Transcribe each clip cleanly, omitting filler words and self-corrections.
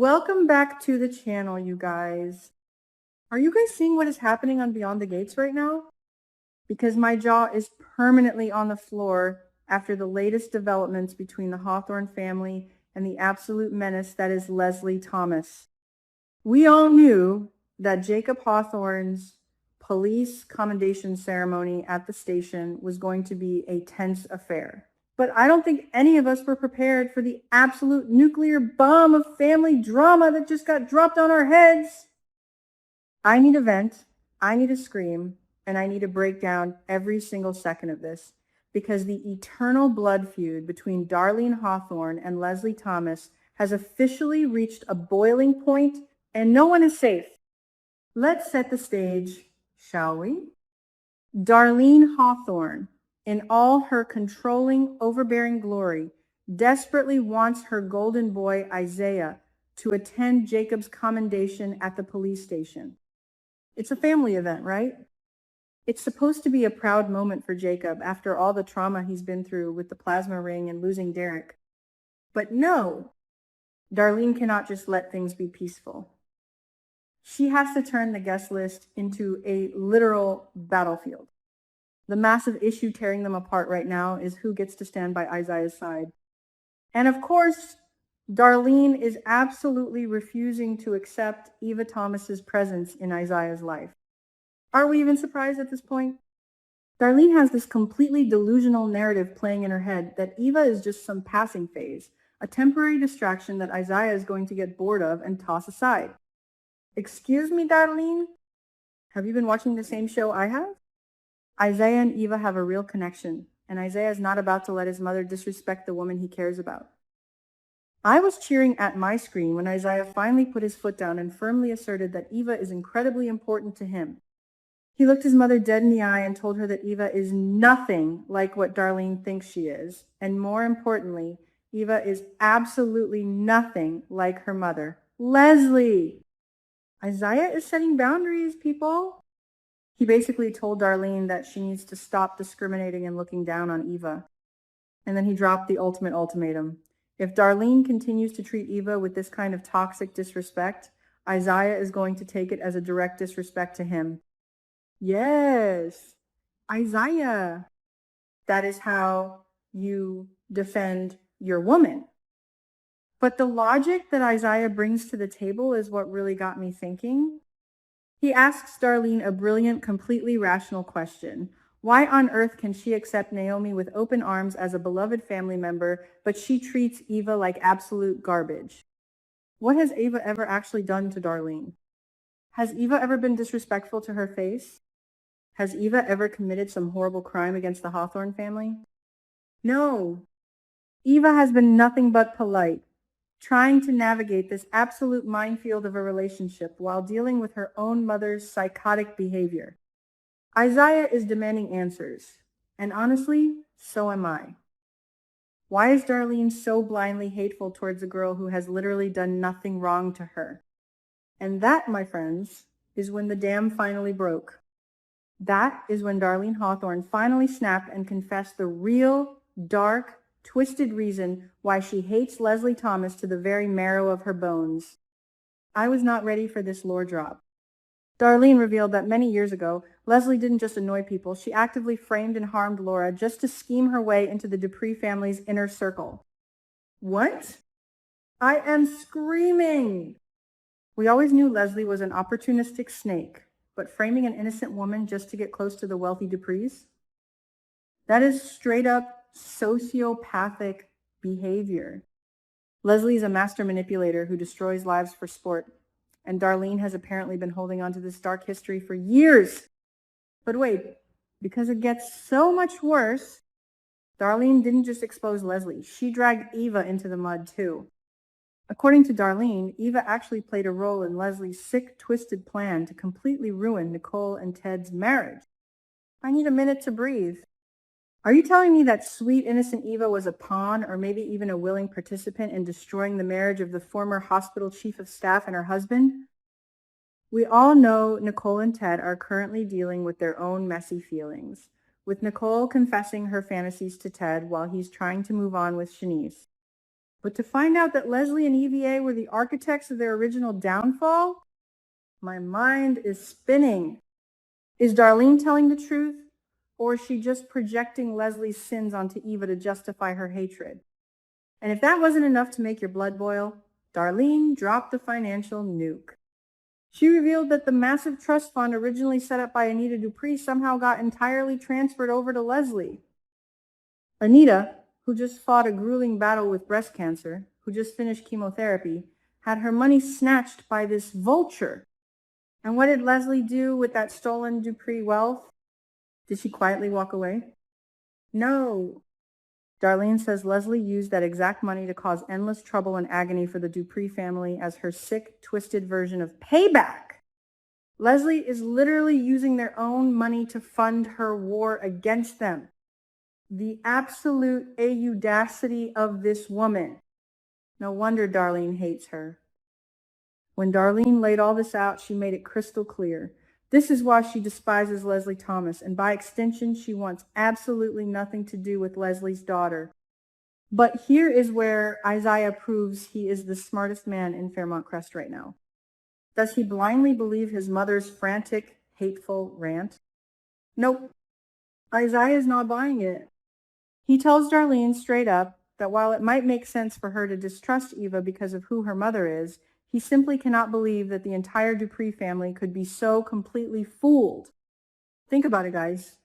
Welcome back to the channel, you guys. Are you guys seeing what is happening on Beyond the Gates right now? Because my jaw is permanently on the floor after the latest developments between the Hawthorne family and the absolute menace that is Leslie Thomas. We all knew that Jacob Hawthorne's police commendation ceremony at the station was going to be a tense affair. But I don't think any of us were prepared for the absolute nuclear bomb of family drama that just got dropped on our heads. I need a vent, I need a scream, and I need to break down every single second of this, because the eternal blood feud between Darlene Hawthorne and Leslie Thomas has officially reached a boiling point, and no one is safe. Let's set the stage, shall we? Darlene Hawthorne, in all her controlling, overbearing glory, desperately wants her golden boy, Izaiah, to attend Jacob's commendation at the police station. It's a family event, right? It's supposed to be a proud moment for Jacob after all the trauma he's been through with the plasma ring and losing Derek. But no, Darlene cannot just let things be peaceful. She has to turn the guest list into a literal battlefield. The massive issue tearing them apart right now is who gets to stand by Izaiah's side. And of course, Darlene is absolutely refusing to accept Eva Thomas's presence in Izaiah's life. Are we even surprised at this point? Darlene has this completely delusional narrative playing in her head that Eva is just some passing phase, a temporary distraction that Izaiah is going to get bored of and toss aside. Excuse me, Darlene? Have you been watching the same show I have? Izaiah and Eva have a real connection, and Izaiah is not about to let his mother disrespect the woman he cares about. I was cheering at my screen when Izaiah finally put his foot down and firmly asserted that Eva is incredibly important to him. He looked his mother dead in the eye and told her that Eva is nothing like what Darlene thinks she is, and more importantly, Eva is absolutely nothing like her mother, Leslie. Izaiah is setting boundaries, people. He basically told Darlene that she needs to stop discriminating and looking down on Eva. And then he dropped the ultimate ultimatum. If Darlene continues to treat Eva with this kind of toxic disrespect, Izaiah is going to take it as a direct disrespect to him. Yes, Izaiah. That is how you defend your woman. But the logic that Izaiah brings to the table is what really got me thinking. He asks Darlene a brilliant, completely rational question. Why on earth can she accept Naomi with open arms as a beloved family member, but she treats Eva like absolute garbage? What has Eva ever actually done to Darlene? Has Eva ever been disrespectful to her face? Has Eva ever committed some horrible crime against the Hawthorne family? No. Eva has been nothing but polite, trying to navigate this absolute minefield of a relationship while dealing with her own mother's psychotic behavior. Izaiah is demanding answers, and honestly, so am I. Why is Darlene so blindly hateful towards a girl who has literally done nothing wrong to her? And that, my friends, is when the dam finally broke. That is when Darlene Hawthorne finally snapped and confessed the real, dark, twisted reason why she hates Leslie Thomas to the very marrow of her bones. I was not ready for this lore drop. Darlene revealed that many years ago, Leslie didn't just annoy people, she actively framed and harmed Laura just to scheme her way into the Dupree family's inner circle. What? I am screaming! We always knew Leslie was an opportunistic snake, but framing an innocent woman just to get close to the wealthy Duprees? That is straight up sociopathic behavior. Leslie is a master manipulator who destroys lives for sport, and Darlene has apparently been holding on to this dark history for years. But wait, because it gets so much worse, Darlene didn't just expose Leslie, she dragged Eva into the mud too. According to Darlene, Eva actually played a role in Leslie's sick, twisted plan to completely ruin Nicole and Ted's marriage. I need a minute to breathe. Are you telling me that sweet, innocent Eva was a pawn or maybe even a willing participant in destroying the marriage of the former hospital chief of staff and her husband? We all know Nicole and Ted are currently dealing with their own messy feelings, with Nicole confessing her fantasies to Ted while he's trying to move on with Shanice. But to find out that Leslie and EVA were the architects of their original downfall, my mind is spinning. Is Darlene telling the truth, or is she just projecting Leslie's sins onto Eva to justify her hatred? And if that wasn't enough to make your blood boil, Darlene dropped the financial nuke. She revealed that the massive trust fund originally set up by Anita Dupree somehow got entirely transferred over to Leslie. Anita, who just fought a grueling battle with breast cancer, who just finished chemotherapy, had her money snatched by this vulture. And what did Leslie do with that stolen Dupree wealth? Did she quietly walk away? No. Darlene says Leslie used that exact money to cause endless trouble and agony for the Dupree family as her sick, twisted version of payback. Leslie is literally using their own money to fund her war against them. The absolute audacity of this woman. No wonder Darlene hates her. When Darlene laid all this out, she made it crystal clear. This is why she despises Leslie Thomas, and by extension, she wants absolutely nothing to do with Leslie's daughter. But here is where Izaiah proves he is the smartest man in Fairmont Crest right now. Does he blindly believe his mother's frantic, hateful rant? Nope. Izaiah is not buying it. He tells Darlene straight up that while it might make sense for her to distrust Eva because of who her mother is, he simply cannot believe that the entire Dupree family could be so completely fooled. Think about it, guys.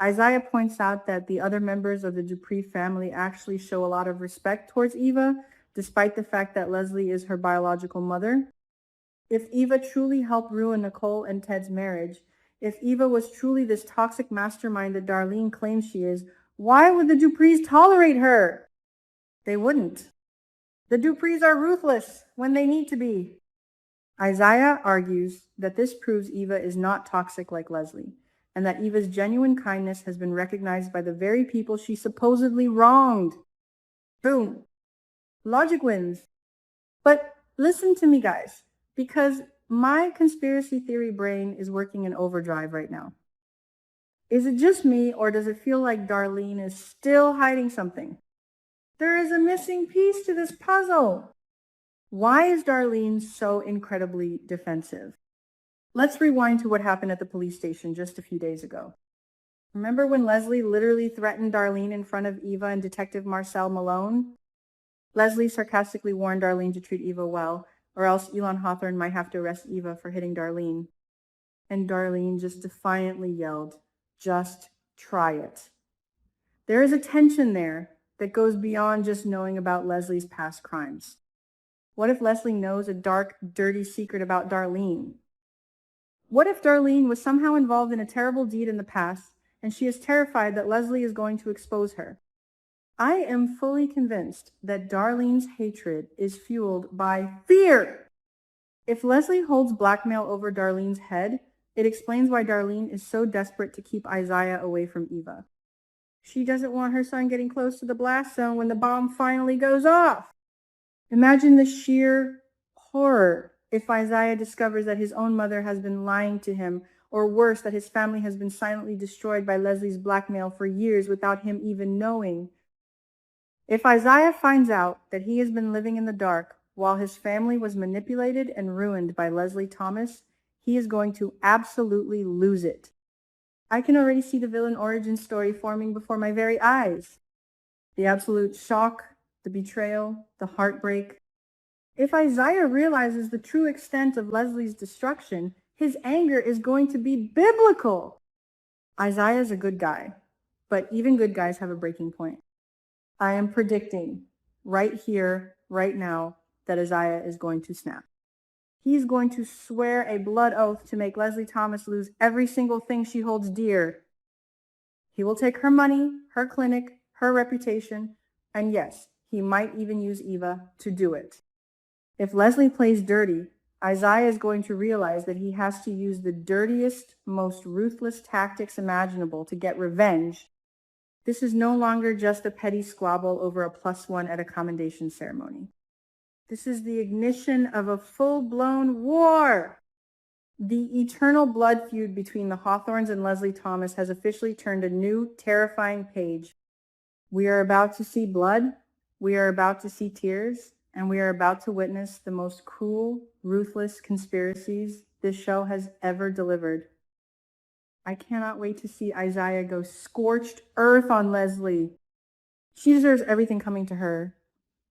Izaiah points out that the other members of the Dupree family actually show a lot of respect towards Eva, despite the fact that Leslie is her biological mother. If Eva truly helped ruin Nicole and Ted's marriage, if Eva was truly this toxic mastermind that Darlene claims she is, why would the Duprees tolerate her? They wouldn't. The Duprees are ruthless when they need to be. Izaiah argues that this proves Eva is not toxic like Leslie, and that Eva's genuine kindness has been recognized by the very people she supposedly wronged. Boom. Logic wins. But listen to me, guys, because my conspiracy theory brain is working in overdrive right now. Is it just me, or does it feel like Darlene is still hiding something? There is a missing piece to this puzzle. Why is Darlene so incredibly defensive? Let's rewind to what happened at the police station just a few days ago. Remember when Leslie literally threatened Darlene in front of Eva and Detective Marcel Malone? Leslie sarcastically warned Darlene to treat Eva well, or else Elon Hawthorne might have to arrest Eva for hitting Darlene. And Darlene just defiantly yelled, "Just try it." There is a tension there that goes beyond just knowing about Leslie's past crimes. What if Leslie knows a dark, dirty secret about Darlene? What if Darlene was somehow involved in a terrible deed in the past, and she is terrified that Leslie is going to expose her? I am fully convinced that Darlene's hatred is fueled by fear. If Leslie holds blackmail over Darlene's head, it explains why Darlene is so desperate to keep Izaiah away from Eva. She doesn't want her son getting close to the blast zone when the bomb finally goes off. Imagine the sheer horror if Izaiah discovers that his own mother has been lying to him, or worse, that his family has been silently destroyed by Leslie's blackmail for years without him even knowing. If Izaiah finds out that he has been living in the dark while his family was manipulated and ruined by Leslie Thomas, he is going to absolutely lose it. I can already see the villain origin story forming before my very eyes. The absolute shock, the betrayal, the heartbreak. If Izaiah realizes the true extent of Leslie's destruction, his anger is going to be biblical. Izaiah is a good guy, but even good guys have a breaking point. I am predicting right here, right now, that Izaiah is going to snap. He's going to swear a blood oath to make Leslie Thomas lose every single thing she holds dear. He will take her money, her clinic, her reputation, and yes, he might even use Eva to do it. If Leslie plays dirty, Izaiah is going to realize that he has to use the dirtiest, most ruthless tactics imaginable to get revenge. This is no longer just a petty squabble over a +1 at a commendation ceremony. This is the ignition of a full-blown war. The eternal blood feud between the Hawthornes and Leslie Thomas has officially turned a new, terrifying page. We are about to see blood. We are about to see tears, and we are about to witness the most cruel, ruthless conspiracies this show has ever delivered. I cannot wait to see Izaiah go scorched earth on Leslie. She deserves everything coming to her,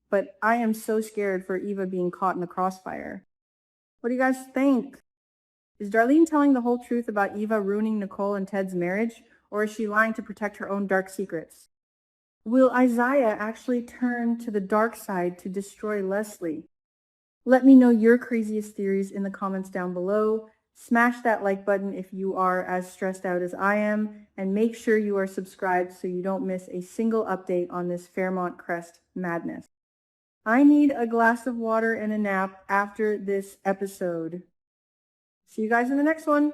but I am so scared for Eva being caught in the crossfire. What do you guys think? Is Darlene telling the whole truth about Eva ruining Nicole and Ted's marriage, or is she lying to protect her own dark secrets? Will Izaiah actually turn to the dark side to destroy Leslie? Let me know your craziest theories in the comments down below. Smash that like button if you are as stressed out as I am, and make sure you are subscribed so you don't miss a single update on this Fairmont Crest madness. I need a glass of water and a nap after this episode. See you guys in the next one.